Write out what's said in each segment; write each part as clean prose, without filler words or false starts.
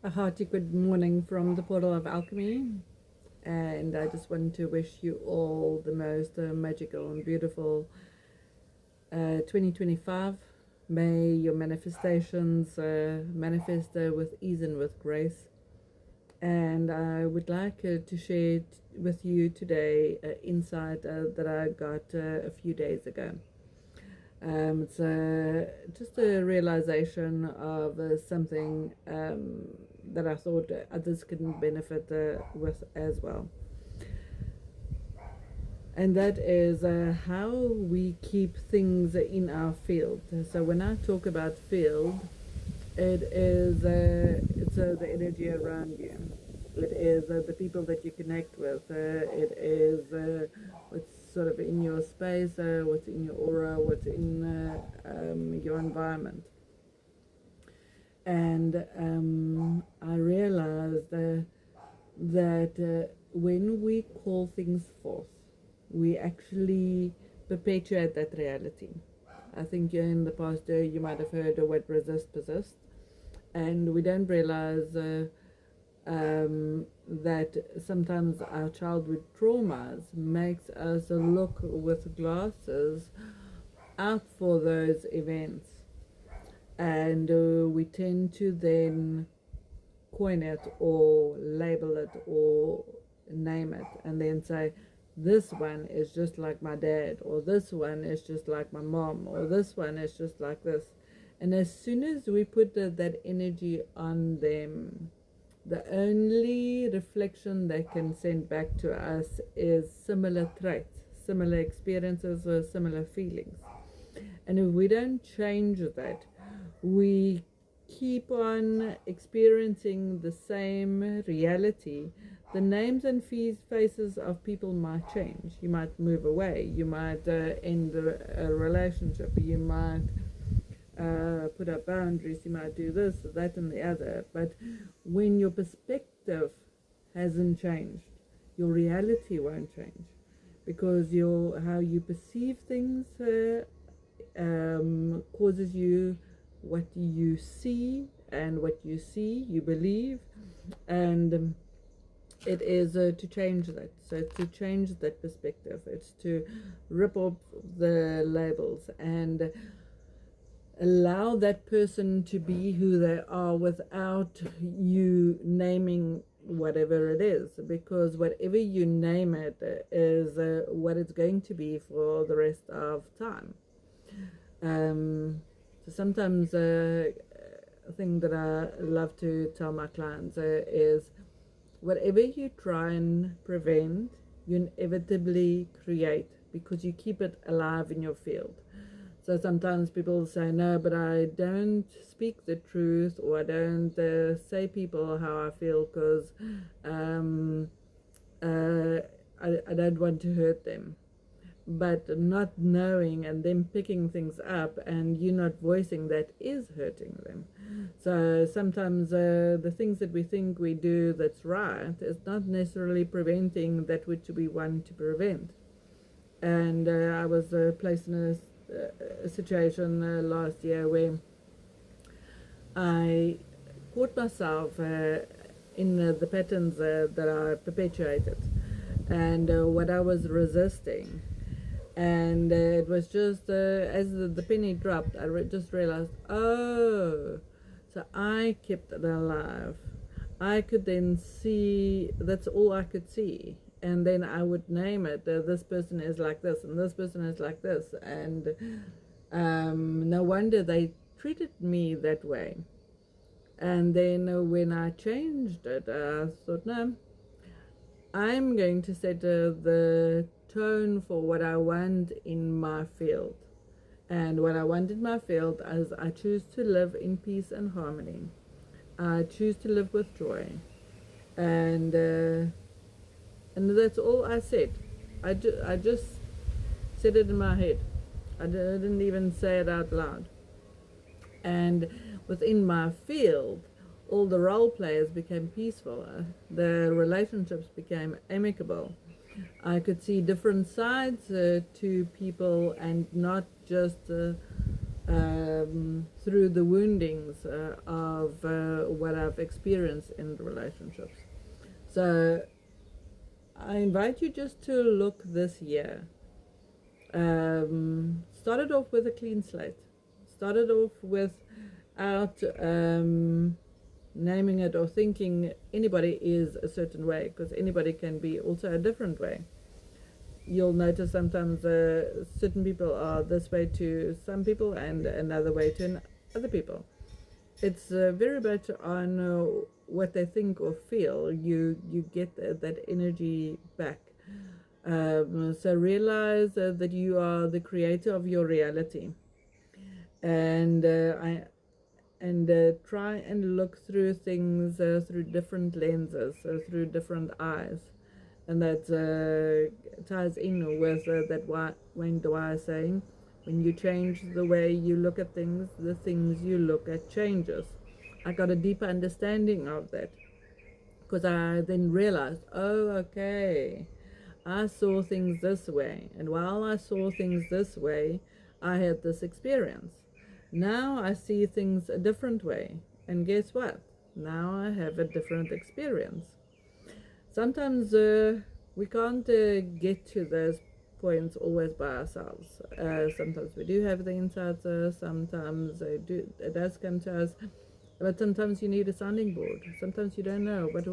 A hearty good morning from the portal of alchemy, and I just want to wish you all the most magical and beautiful 2025. May your manifestations manifest with ease and with grace. And I would like to share with you today an insight that I got a few days ago. It's just a realization of something that I thought others can benefit with as well. And that is how we keep things in our field. So when I talk about field, it's the energy around you. It is the people that you connect with. It is what's sort of in your space, what's in your aura, what's in your environment. And I realized that when we call things forth, we actually perpetuate that reality. I think in the past you might have heard the word resist, persist, and we don't realize that sometimes our childhood traumas makes us look with glasses out for those events, and we tend to then coin it or label it or name it and then say, this one is just like my dad, or this one is just like my mom, or this one is just like this. And as soon as we put that energy on them, the only reflection they can send back to us is similar traits, similar experiences, or similar feelings. And if we don't change that, we keep on experiencing the same reality. The names and faces of people might change. You might move away. You might end a relationship. You might put up boundaries. You might do this, that, and the other. But when your perspective hasn't changed, your reality won't change, because how you perceive things causes you what you see, and what you see you believe. And it is to change that. So to change that perspective, it's to rip off the labels and allow that person to be who they are without you naming whatever it is, because whatever you name it is what it's going to be for the rest of time. So sometimes a thing that I love to tell my clients is, whatever you try and prevent, you inevitably create, because you keep it alive in your field. So sometimes people say, no, but I don't speak the truth, or I don't say people how I feel because I don't want to hurt them. But not knowing and them picking things up and you not voicing that is hurting them. So sometimes the things that we think we do that's right is not necessarily preventing that which we want to prevent. And I was placed in a situation last year where I caught myself in the patterns that I perpetuated, and what I was resisting. And it was just as the penny dropped, I just realized, oh, so I kept it alive. I could then see, that's all I could see. And then I would name it, this person is like this, and this person is like this. And no wonder they treated me that way. And then when I changed it, I thought, no, I'm going to set the tone for what I want in my field. And what I want in my field is, I choose to live in peace and harmony. I choose to live with joy. And that's all I said. I just said it in my head. I didn't even say it out loud. And within my field, all the role players became peaceful. The relationships became amicable. I could see different sides to people, and not just through the woundings of what I've experienced in relationships. So I invite you just to look this year. Started off with a clean slate. Started off without naming it or thinking anybody is a certain way, because anybody can be also a different way. You'll notice sometimes certain people are this way to some people and another way to other people. It's very much on what they think or feel. You get that energy back. So realize that you are the creator of your reality, and try and look through things through different lenses, through different eyes, and that ties in with that Wayne Dwyer saying, when you change the way you look at things, the things you look at changes. I got a deeper understanding of that, because I then realized, oh, okay, I saw things this way, and while I saw things this way, I had this experience. Now I see things a different way, and guess what? Now I have a different experience. Sometimes we can't get to those points always by ourselves. Sometimes we do have the insights, sometimes it does come to us, but sometimes you need a sounding board. Sometimes you don't know, but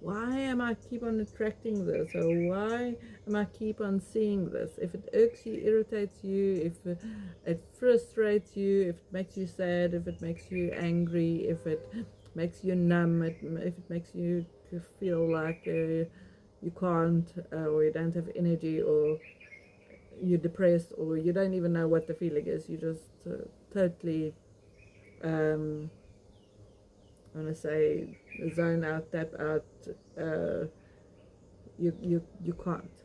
why am I keep on attracting this, or why am I keep on seeing this? If it irks you, irritates you, if it frustrates you, if it makes you sad, if it makes you angry, if it makes you numb, if it makes you feel like you can't, or you don't have energy, or you're depressed, or you don't even know what the feeling is, you just totally I want to say zone out, tap out, you can't.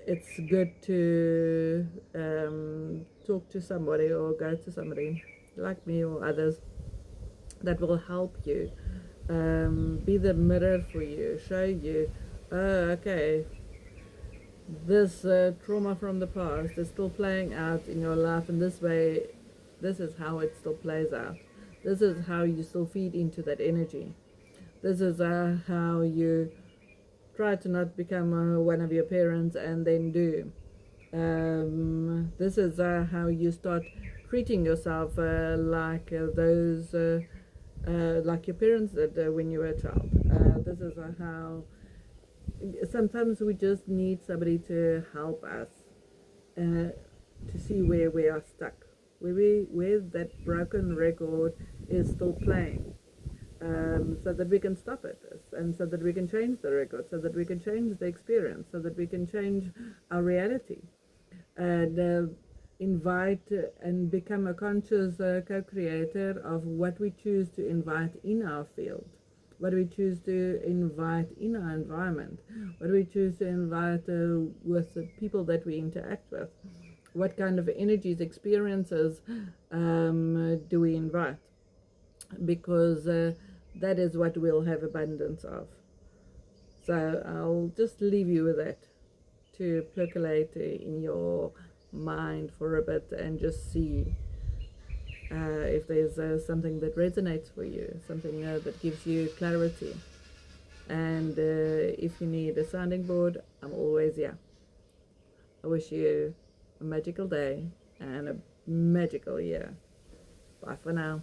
It's good to talk to somebody or go to somebody like me or others that will help you, be the mirror for you, show you, okay, this trauma from the past is still playing out in your life in this way. This is how it still plays out. This is how you still feed into that energy. This is how you try to not become one of your parents and then do. This is how you start treating yourself like those, like your parents did when you were a child. This is how sometimes we just need somebody to help us to see where we are stuck, where that broken record is still playing, so that we can stop it, and so that we can change the record, so that we can change the experience, so that we can change our reality, and invite and become a conscious co-creator of what we choose to invite in our field, what we choose to invite in our environment, what we choose to invite with the people that we interact with. What kind of energies, experiences do we invite? Because that is what we'll have abundance of. So I'll just leave you with that to percolate in your mind for a bit, and just see if there's something that resonates for you, something that gives you clarity. And if you need a sounding board, I'm always here. I wish you a magical day and a magical year. Bye for now.